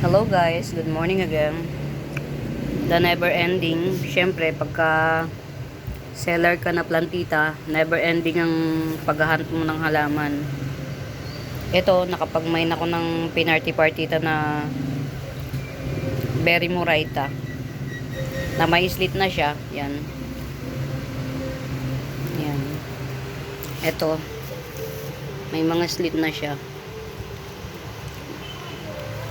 Hello guys, good morning again. The never ending. Syempre, pagka seller ka na plantita, never ending ang paghahunt mo ng halaman. Ito, nakapag-mine ako ng pinarty-partita na berry moraita. Na may slit na siya. Yan. Yan. Ito, may mga slit na siya.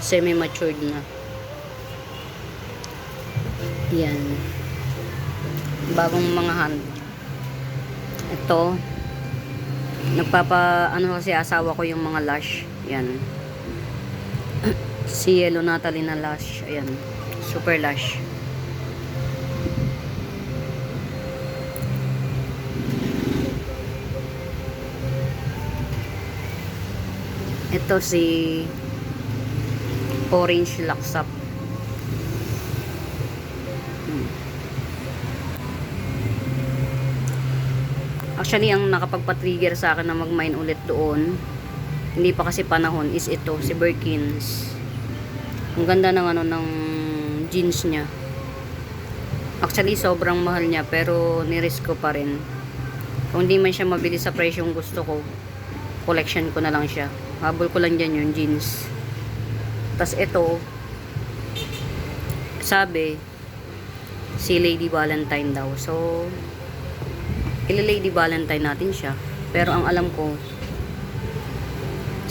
Semi-matured na. Yan. Bagong mga hand. Ito. Ano kasi asawa ko yung mga lash. Yan. Si Yellow Natalie na lash. Ayan. Super lash. Ito si Orange Laksap. Actually, ang nakapagpa-trigger sa akin na mag-mine ulit doon, hindi pa kasi panahon, is ito, si Birkins. Ang ganda ng ng jeans niya. Actually, sobrang mahal niya, pero nirisk ko pa rin. Kung hindi man siya mabili sa presyong gusto ko, collection ko na lang siya. Habol ko lang dyan yung jeans. Tas ito, sabi, si Lady Valentine daw. So, Lady Valentine natin siya. Pero ang alam ko,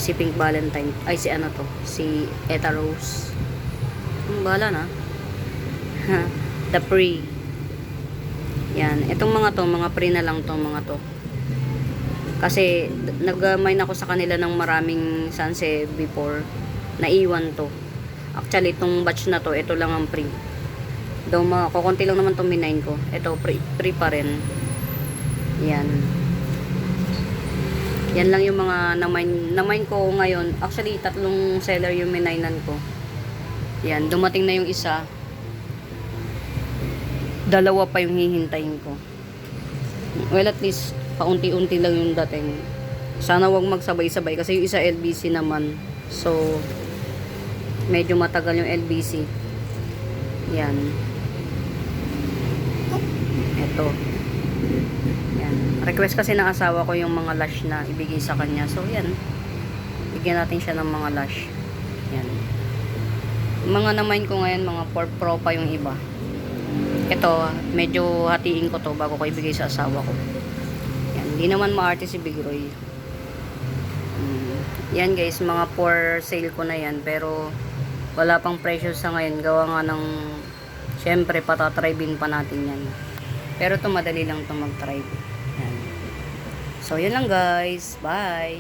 si Pink Valentine, ay si ano to, si Eta Rose. Bahala na. The Pre. Yan. Itong mga to, mga pre na lang tong mga to. Kasi, nag-mine ako sa kanila ng maraming sunset before. Naiwan to. Actually, itong batch na to, ito lang ang pre. Though, kukunti lang naman itong minine ko. Ito, pre pa rin. Yan. Yan lang yung mga na-mine ko ngayon. Actually, 3 seller yung minayinan ko. Yan, dumating na yung isa. 2 pa yung hihintayin ko. Well, at least, paunti-unti lang yung dating. Sana wag magsabay-sabay kasi yung isa LBC naman. So, medyo matagal yung LBC. Yan. Ito. Yan. Request kasi ng asawa ko yung mga lash na ibigay sa kanya. So, yan. Bigyan natin siya ng mga lash. Yan. Mga na-mine ko ngayon, mga pro pa yung iba. Ito, medyo hatiin ko to bago ko ibigay sa asawa ko. Yan. Hindi naman maarte si Big Roy. Yan guys, mga for sale ko na yan. Pero, wala pang presyo sa ngayon. Gawa nga ng, syempre, patatribin pa natin yan. Pero ito madali lang ito mag-tribe. Yan. So, yun lang guys. Bye!